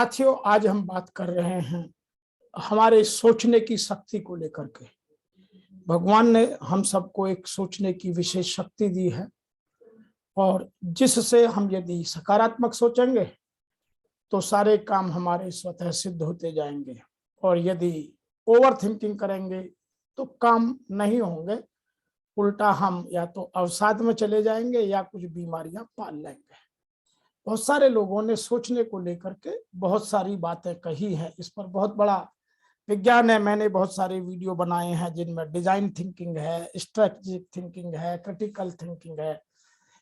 साथियों, आज हम बात कर रहे हैं हमारे सोचने की शक्ति को लेकर के। भगवान ने हम सबको एक सोचने की विशेष शक्ति दी है और जिससे हम यदि सकारात्मक सोचेंगे तो सारे काम हमारे स्वतः सिद्ध होते जाएंगे, और यदि ओवर थिंकिंग करेंगे तो काम नहीं होंगे। उल्टा हम या तो अवसाद में चले जाएंगे या कुछ बीमारियां पाल लेंगे। बहुत सारे लोगों ने सोचने को लेकर के बहुत सारी बातें कही हैं। इस पर बहुत बड़ा विज्ञान है। मैंने बहुत सारे वीडियो बनाए हैं जिनमें डिजाइन थिंकिंग है, स्ट्रेटेजिक थिंकिंग है, क्रिटिकल थिंकिंग है।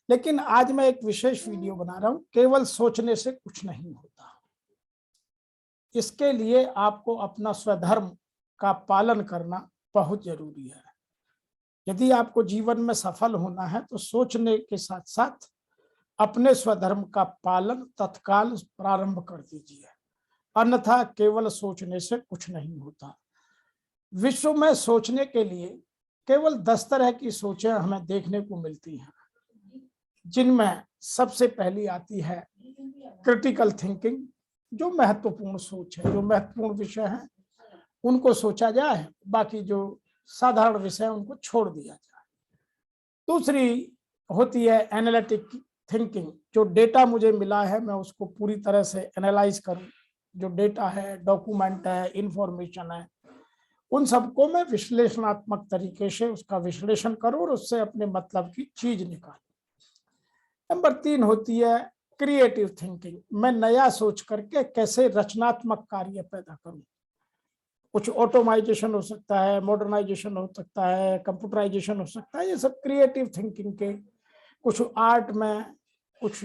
लेकिन आज मैं एक विशेष वीडियो बना रहा हूं। केवल सोचने से कुछ नहीं होता। इसके लिए आपको अपना स्वधर्म का पालन करना बहुत जरूरी है। यदि आपको जीवन में सफल होना है तो सोचने के साथ साथ अपने स्वधर्म का पालन तत्काल प्रारंभ कर दीजिए, अन्यथा केवल सोचने से कुछ नहीं होता। विश्व में सोचने के लिए केवल 10 तरह की सोचें हमें देखने को मिलती हैं, जिनमें सबसे पहली आती है क्रिटिकल थिंकिंग। जो महत्वपूर्ण सोच है, जो महत्वपूर्ण विषय है उनको सोचा जाए, बाकी जो साधारण विषय है उनको छोड़ दिया जाए। दूसरी होती है एनालिटिक थिंकिंग। जो डेटा मुझे मिला है मैं उसको पूरी तरह से एनालाइज करूं। जो डेटा है, डॉक्यूमेंट है, इंफॉर्मेशन है, उन सबको मैं विश्लेषणात्मक तरीके से उसका विश्लेषण करूं और उससे अपने मतलब की चीज निकालूं। नंबर 3 होती है क्रिएटिव थिंकिंग। मैं नया सोच करके कैसे रचनात्मक कार्य पैदा करूं। कुछ ऑटोमाइजेशन हो सकता है, मॉडर्नाइजेशन हो सकता है, कंप्यूटराइजेशन हो सकता है। ये सब क्रिएटिव थिंकिंग के, कुछ आर्ट में, कुछ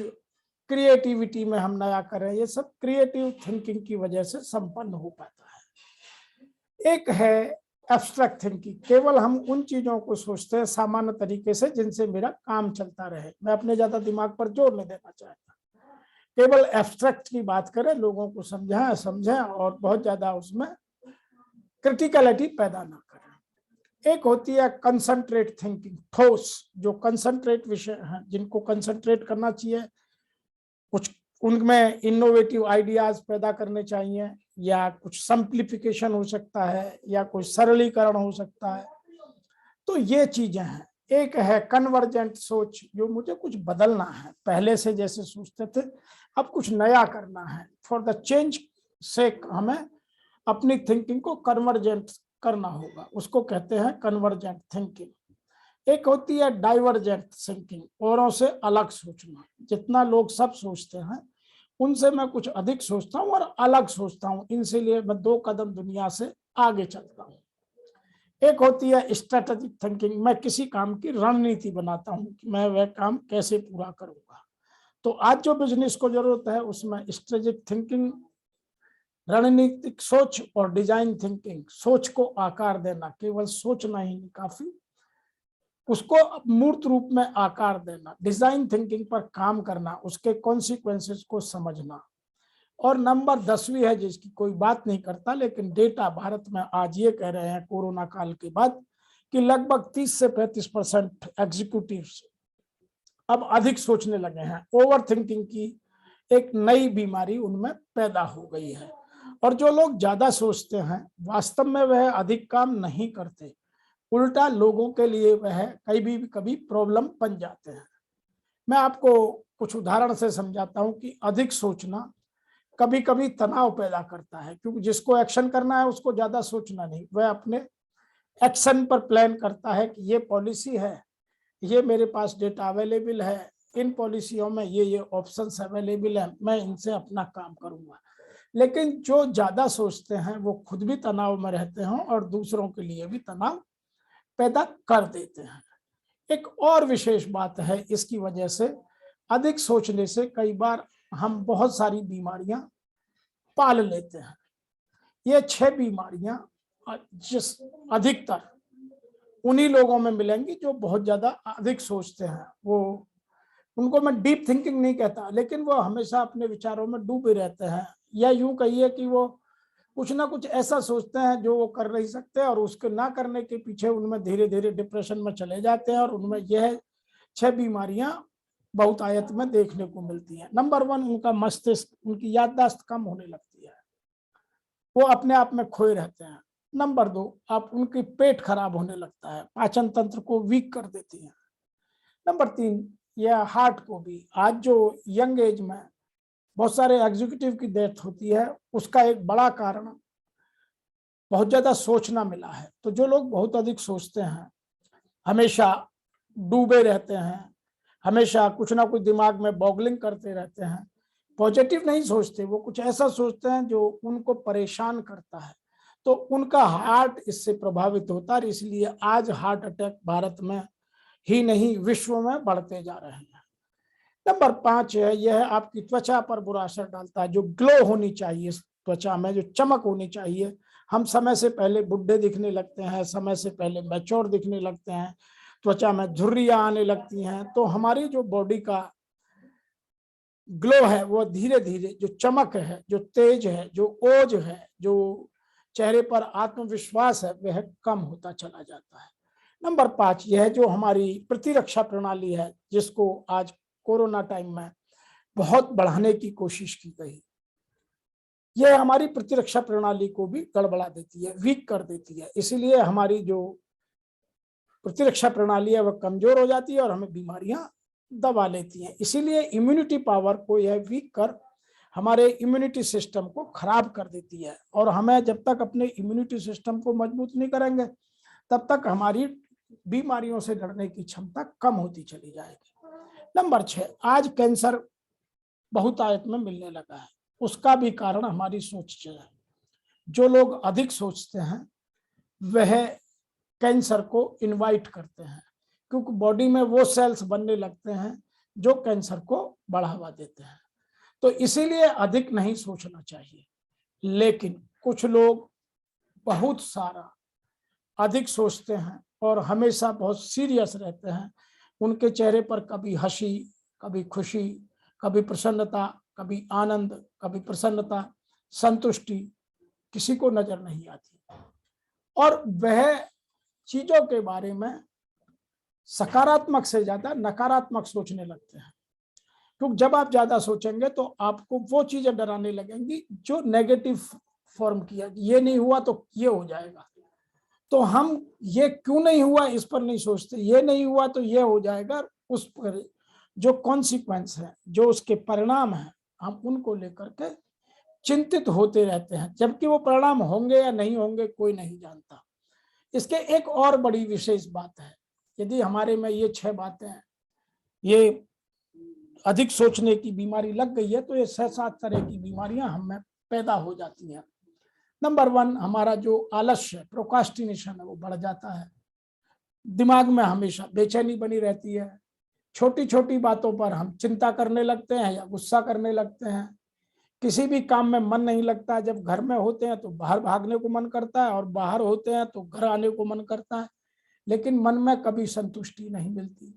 क्रिएटिविटी में हम नया करें, ये सब क्रिएटिव थिंकिंग की वजह से संपन्न हो पाता है। एक है एब्स्ट्रैक्ट थिंकिंग। केवल हम उन चीजों को सोचते हैं सामान्य तरीके से जिनसे मेरा काम चलता रहे। मैं अपने ज्यादा दिमाग पर जोर नहीं देना चाहता। केवल एब्स्ट्रैक्ट की बात करें, लोगों को समझें और बहुत ज्यादा उसमें क्रिटिकलिटी पैदा ना करें। एक होती है कंसंट्रेट थिंकिंग, ठोस। जो कंसंट्रेट विषय हैं, जिनको कंसंट्रेट करना चाहिए, कुछ उनमें इनोवेटिव आइडियाज पैदा करने चाहिए, या कुछ सिंप्लीफिकेशन हो सकता है, या कोई सरलीकरण हो सकता है। तो ये चीजें हैं। एक है कन्वर्जेंट सोच। जो मुझे कुछ बदलना है, पहले से जैसे सोचते थे अब कुछ नया करना है। फॉर द चेंज से हमें अपनी थिंकिंग को कन्वर्जेंट करना होगा, उसको कहते हैं कन्वर्जेंट थिंकिंग। एक होती है डाइवर्जेंट थिंकिंग, औरों से अलग सोचना। जितना लोग सब सोचते हैं उनसे मैं कुछ अधिक सोचता हूँ और अलग सोचता हूँ, इसीलिए मैं 2 कदम दुनिया से आगे चलता हूँ। एक होती है स्ट्रेटेजिक थिंकिंग। मैं किसी काम की रणनीति बनाता हूँ कि मैं वह काम कैसे पूरा करूंगा। तो आज जो बिजनेस को जरूरत है उसमें स्ट्रेटेजिक थिंकिंग, रणनीतिक सोच और डिजाइन थिंकिंग। सोच को आकार देना, केवल सोचना ही नहीं काफी, उसको मूर्त रूप में आकार देना। डिजाइन थिंकिंग पर काम करना, उसके कॉन्सिक्वेंसेस को समझना। और नंबर 10वीं है जिसकी कोई बात नहीं करता, लेकिन डेटा भारत में आज ये कह रहे हैं कोरोना काल के बाद कि लगभग 30 से 35% एग्जीक्यूटिव्स अब अधिक सोचने लगे हैं। ओवर थिंकिंग की एक नई बीमारी उनमें पैदा हो गई है। और जो लोग ज्यादा सोचते हैं वास्तव में वह अधिक काम नहीं करते, उल्टा लोगों के लिए वह कभी प्रॉब्लम बन जाते हैं। मैं आपको कुछ उदाहरण से समझाता हूं कि अधिक सोचना कभी कभी तनाव पैदा करता है, क्योंकि जिसको एक्शन करना है उसको ज्यादा सोचना नहीं, वह अपने एक्शन पर प्लान करता है कि ये पॉलिसी है, ये मेरे पास डेटा अवेलेबल है, इन पॉलिसियों में ये ऑप्शंस अवेलेबल है, मैं इनसे अपना काम करूंगा। लेकिन जो ज्यादा सोचते हैं वो खुद भी तनाव में रहते हैं और दूसरों के लिए भी तनाव पैदा कर देते हैं। एक और विशेष बात है, इसकी वजह से अधिक सोचने से कई बार हम बहुत सारी बीमारियां पाल लेते हैं। ये 6 बीमारियां जिस अधिकतर उन्हीं लोगों में मिलेंगी जो बहुत ज्यादा अधिक सोचते हैं। वो उनको मैं डीप थिंकिंग नहीं कहता, लेकिन वो हमेशा अपने विचारों में डूबे रहते हैं, या यूं कहिए कि वो कुछ ना कुछ ऐसा सोचते हैं जो वो कर नहीं सकते, और उसके ना करने के पीछे उनमें धीरे धीरे डिप्रेशन में चले जाते हैं, और उनमें यह 6 बीमारियां बहुतायत में देखने को मिलती है। नंबर 1, उनका मस्तिष्क, उनकी याददाश्त कम होने लगती है, वो अपने आप में खोए रहते हैं। नंबर 2, आप उनकी पेट खराब होने लगता है, पाचन तंत्र को वीक कर देती है। नंबर 3, यह हार्ट को भी, आज जो यंग एज में बहुत सारे एग्जीक्यूटिव की डेथ होती है, उसका एक बड़ा कारण बहुत ज्यादा सोचना मिला है। तो जो लोग बहुत अधिक सोचते हैं, हमेशा डूबे रहते हैं, हमेशा कुछ ना कुछ दिमाग में बॉगलिंग करते रहते हैं, पॉजिटिव नहीं सोचते, वो कुछ ऐसा सोचते हैं जो उनको परेशान करता है, तो उनका हार्ट इससे प्रभावित होता है। इसलिए आज हार्ट अटैक भारत में ही नहीं, विश्व में बढ़ते जा रहे हैं। नंबर 5 है, यह आपकी त्वचा पर बुरा असर डालता है। जो ग्लो होनी चाहिए त्वचा में, जो चमक होनी चाहिए, हम समय से पहले बुढ़े दिखने लगते हैं, समय से पहले मैच्योर दिखने लगते हैं, त्वचा में झुर्रियां आने लगती हैं। तो हमारी जो बॉडी का ग्लो है, वो धीरे धीरे, जो चमक है, जो तेज है, जो ओज है, जो चेहरे पर आत्मविश्वास है, वह कम होता चला जाता है। नंबर 5, यह जो हमारी प्रतिरक्षा प्रणाली है, जिसको आज कोरोना टाइम में बहुत बढ़ाने की कोशिश की गई, यह हमारी प्रतिरक्षा प्रणाली को भी गड़बड़ा देती है, वीक कर देती है। इसीलिए हमारी जो प्रतिरक्षा प्रणाली है वह कमजोर हो जाती है और हमें बीमारियां दबा लेती हैं। इसीलिए इम्यूनिटी पावर को यह वीक कर हमारे इम्यूनिटी सिस्टम को खराब कर देती है। और हमें जब तक अपने इम्यूनिटी सिस्टम को मजबूत नहीं करेंगे, तब तक हमारी बीमारियों से लड़ने की क्षमता कम होती चली जाएगी। नंबर 6, आज कैंसर बहुतायत में मिलने लगा है। उसका भी कारण हमारी सोच है। जो लोग अधिक सोचते हैं वह कैंसर को इनवाइट करते हैं, क्योंकि बॉडी में वो सेल्स बनने लगते हैं जो कैंसर को बढ़ावा देते हैं। तो इसीलिए अधिक नहीं सोचना चाहिए। लेकिन कुछ लोग बहुत सारा अधिक सोचते हैं और हमेशा बहुत सीरियस रहते हैं। उनके चेहरे पर कभी हंसी, कभी खुशी, कभी प्रसन्नता, कभी आनंद, कभी प्रसन्नता, संतुष्टि किसी को नजर नहीं आती। और वह चीजों के बारे में सकारात्मक से ज्यादा नकारात्मक सोचने लगते हैं। क्योंकि जब आप ज्यादा सोचेंगे तो आपको वो चीजें डराने लगेंगी जो नेगेटिव फॉर्म किया, ये नहीं हुआ तो ये हो जाएगा। तो हम ये क्यों नहीं हुआ इस पर नहीं सोचते, ये नहीं हुआ तो ये हो जाएगा। उस पर जो कॉन्सिक्वेंस है, जो उसके परिणाम है, हम उनको लेकर के चिंतित होते रहते हैं, जबकि वो परिणाम होंगे या नहीं होंगे कोई नहीं जानता। इसके एक और बड़ी विशेष बात है, यदि हमारे में ये 6 बातें हैं, ये अधिक सोचने की बीमारी लग गई है, तो ये 6-7 तरह की बीमारियां हम में पैदा हो जाती हैं। नंबर 1, हमारा जो आलस्य है, प्रोक्रास्टिनेशन है, वो बढ़ जाता है। दिमाग में हमेशा बेचैनी बनी रहती है। छोटी छोटी बातों पर हम चिंता करने लगते हैं या गुस्सा करने लगते हैं। किसी भी काम में मन नहीं लगता। जब घर में होते हैं तो बाहर भागने को मन करता है और बाहर होते हैं तो घर आने को मन करता है, लेकिन मन में कभी संतुष्टि नहीं मिलती।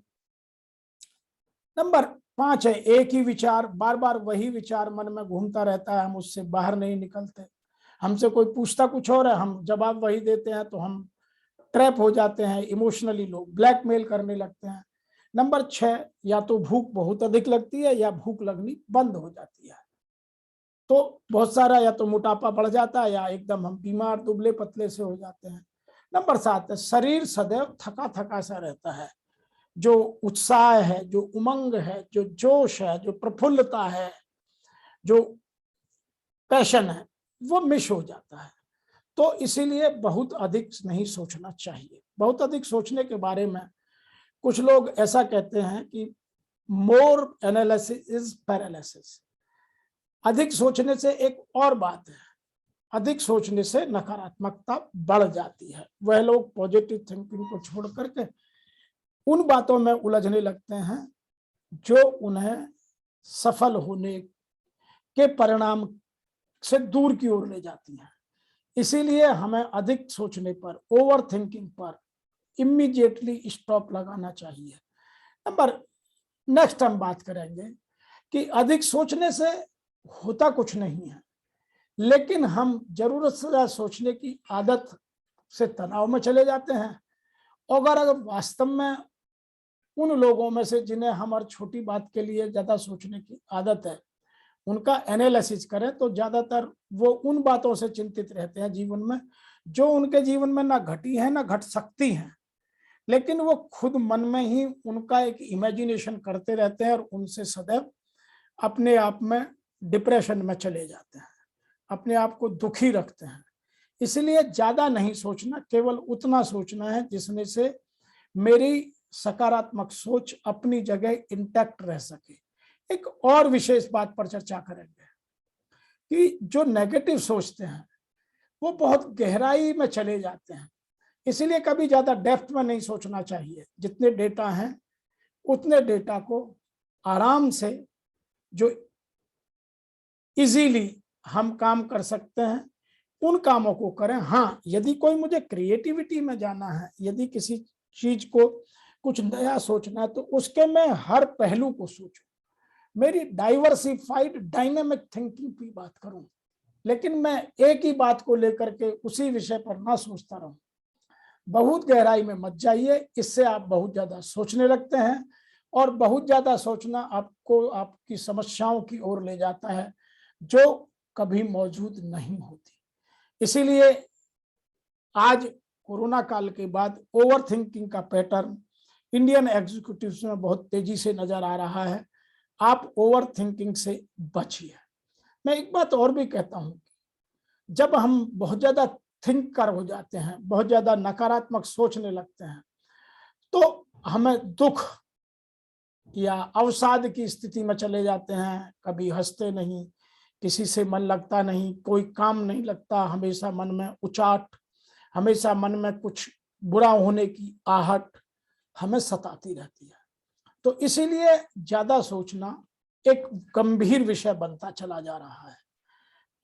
नंबर 5 है, एक ही विचार, बार बार वही विचार मन में घूमता रहता है, हम उससे बाहर नहीं निकलते। हमसे कोई पूछता कुछ और है, हम जवाब वही देते हैं, तो हम ट्रैप हो जाते हैं। इमोशनली लोग ब्लैकमेल करने लगते हैं। नंबर 6, या तो भूख बहुत अधिक लगती है या भूख लगनी बंद हो जाती है। तो बहुत सारा या तो मोटापा बढ़ जाता है या एकदम हम बीमार दुबले पतले से हो जाते हैं। नंबर 7 है, शरीर सदैव थका थका सा रहता है। जो उत्साह है, जो उमंग है, जो जोश है, जो प्रफुल्लता है, जो पैशन है, वो मिस हो जाता है। तो इसीलिए बहुत अधिक नहीं सोचना चाहिए। बहुत अधिक सोचने के बारे में कुछ लोग ऐसा कहते हैं कि मोर एनालिसिस इज पैरालिसिस। अधिक सोचने से एक और बात है, अधिक सोचने से नकारात्मकता बढ़ जाती है। वह लोग पॉजिटिव थिंकिंग को छोड़ करके उन बातों में उलझने लगते हैं जो उन्हें सफल होने के परिणाम से दूर की ओर ले जाती हैं। इसीलिए हमें अधिक सोचने पर, ओवर थिंकिंग पर इमीडिएटली स्टॉप लगाना चाहिए। नंबर नेक्स्ट हम बात करेंगे कि अधिक सोचने से होता कुछ नहीं है, लेकिन हम जरूरत से ज्यादा सोचने की आदत से तनाव में चले जाते हैं। और अगर वास्तव में उन लोगों में से जिन्हें हमारी छोटी बात के लिए ज्यादा सोचने की आदत है, उनका एनालिसिस करें तो ज्यादातर वो उन बातों से चिंतित रहते हैं जीवन में जो उनके जीवन में ना घटी है ना घट सकती हैं, लेकिन वो खुद मन में ही उनका एक इमेजिनेशन करते रहते हैं और उनसे सदैव अपने आप में डिप्रेशन में चले जाते हैं, अपने आप को दुखी रखते हैं। इसलिए ज्यादा नहीं सोचना, केवल उतना सोचना है जिसमें से मेरी सकारात्मक सोच अपनी जगह इंटैक्ट रह सके। एक और विशेष बात पर चर्चा करेंगे कि जो नेगेटिव सोचते हैं वो बहुत गहराई में चले जाते हैं, इसीलिए कभी ज्यादा डेप्थ में नहीं सोचना चाहिए। जितने डेटा हैं उतने डेटा को आराम से, जो इजीली हम काम कर सकते हैं, उन कामों को करें। हाँ, यदि कोई मुझे क्रिएटिविटी में जाना है, यदि किसी चीज को कुछ नया सोचना है, तो उसके मैं हर पहलू को सोचूं, मेरी डाइवर्सिफाइड डायनेमिक थिंकिंग की बात करूं, लेकिन मैं एक ही बात को लेकर के उसी विषय पर ना सोचता रहूं। बहुत गहराई में मत जाइए, इससे आप बहुत ज्यादा सोचने लगते हैं और बहुत ज्यादा सोचना आपको आपकी समस्याओं की ओर ले जाता है जो कभी मौजूद नहीं होती। इसीलिए आज कोरोना काल के बाद ओवर थिंकिंग का पैटर्न इंडियन एग्जीक्यूटिव्स में बहुत तेजी से नजर आ रहा है। आप ओवर थिंकिंग से बचिए। मैं एक बात और भी कहता हूं, जब हम बहुत ज्यादा थिंकर हो जाते हैं, बहुत ज्यादा नकारात्मक सोचने लगते हैं, तो हमें दुख या अवसाद की स्थिति में चले जाते हैं। कभी हंसते नहीं, किसी से मन लगता नहीं, कोई काम नहीं लगता, हमेशा मन में उचाट, हमेशा मन में कुछ बुरा होने की आहट हमें सताती रहती है। तो इसीलिए ज्यादा सोचना एक गंभीर विषय बनता चला जा रहा है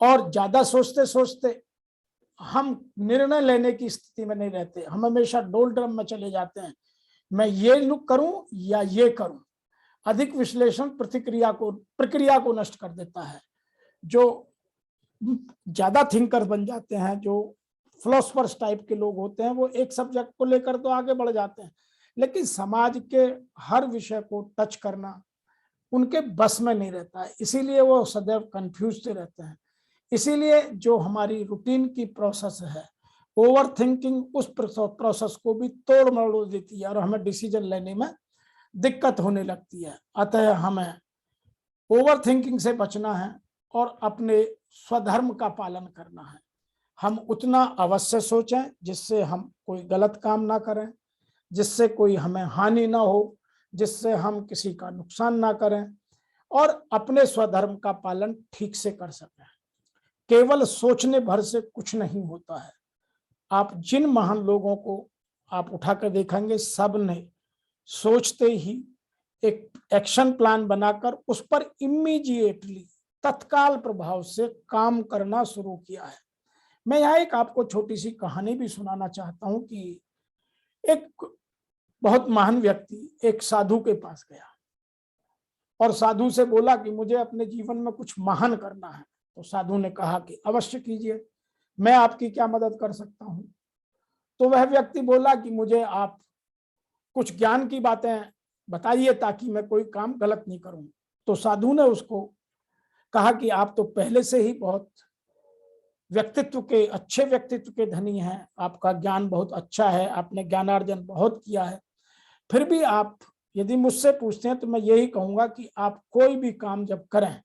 और ज्यादा सोचते सोचते हम निर्णय लेने की स्थिति में नहीं रहते। हम हमेशा डोलड्रम में चले जाते हैं, मैं ये लुक करूं या ये करूं। अधिक विश्लेषण प्रक्रिया को नष्ट कर देता है। जो ज्यादा थिंकर बन जाते हैं, जो फिलोसफर्स टाइप के लोग होते हैं, वो एक सब्जेक्ट को लेकर तो आगे बढ़ जाते हैं, लेकिन समाज के हर विषय को टच करना उनके बस में नहीं रहता है, इसीलिए वो सदैव कंफ्यूज रहते हैं। इसीलिए जो हमारी रूटीन की प्रोसेस है, ओवर थिंकिंग उस प्रोसेस को भी तोड़ मरोड़ देती है और हमें डिसीजन लेने में दिक्कत होने लगती है। अतः हमें ओवर थिंकिंग से बचना है और अपने स्वधर्म का पालन करना है। हम उतना अवश्य सोचें जिससे हम कोई गलत काम ना करें, जिससे कोई हमें हानि ना हो, जिससे हम किसी का नुकसान ना करें और अपने स्वधर्म का पालन ठीक से कर सकें। केवल सोचने भर से कुछ नहीं होता है। आप जिन महान लोगों को आप उठाकर देखेंगे, सब ने सोचते ही एक एक्शन प्लान बनाकर उस पर इमीडिएटली तत्काल प्रभाव से काम करना शुरू किया है। मैं यहाँ एक आपको छोटी सी कहानी भी सुनाना चाहता हूँ कि एक बहुत महान व्यक्ति एक साधु के पास गया और साधु से बोला कि मुझे अपने जीवन में कुछ महान करना है। तो साधु ने कहा कि अवश्य कीजिए, मैं आपकी क्या मदद कर सकता हूं। तो वह व्यक्ति बोला कि मुझे आप कुछ ज्ञान की बातें बताइए ताकि मैं कोई काम गलत नहीं करूं। तो साधु ने उसको कहा कि आप तो पहले से ही बहुत अच्छे व्यक्तित्व के धनी हैं, आपका ज्ञान बहुत अच्छा है, आपने ज्ञानार्जन बहुत किया है, फिर भी आप यदि मुझसे पूछते हैं तो मैं यही कहूंगा कि आप कोई भी काम जब करें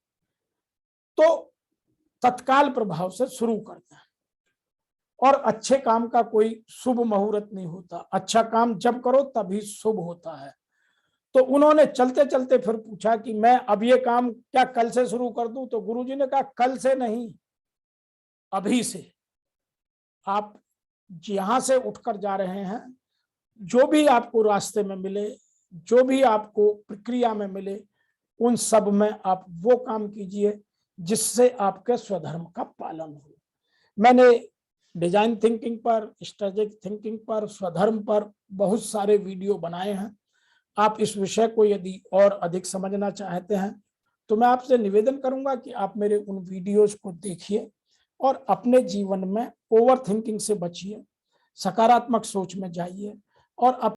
तो तत्काल प्रभाव से शुरू करते हैं और अच्छे काम का कोई शुभ मुहूर्त नहीं होता। अच्छा काम जब करो तभी शुभ होता है। तो उन्होंने चलते चलते फिर पूछा कि मैं अब ये काम क्या कल से शुरू कर दूं। तो गुरुजी ने कहा कल से नहीं, अभी से। आप यहां से उठकर जा रहे हैं, जो भी आपको रास्ते में मिले, जो भी आपको प्रक्रिया में मिले, उन सब में आप वो काम कीजिए जिससे आपके स्वधर्म का पालन हो। मैंने डिजाइन थिंकिंग पर, स्ट्रेटेजिक थिंकिंग पर, स्वधर्म पर बहुत सारे वीडियो बनाए हैं। आप इस विषय को यदि और अधिक समझना चाहते हैं तो मैं आपसे निवेदन करूंगा कि आप मेरे उन वीडियोज को देखिए और अपने जीवन में ओवर थिंकिंग से बचिए, सकारात्मक सोच में जाइए और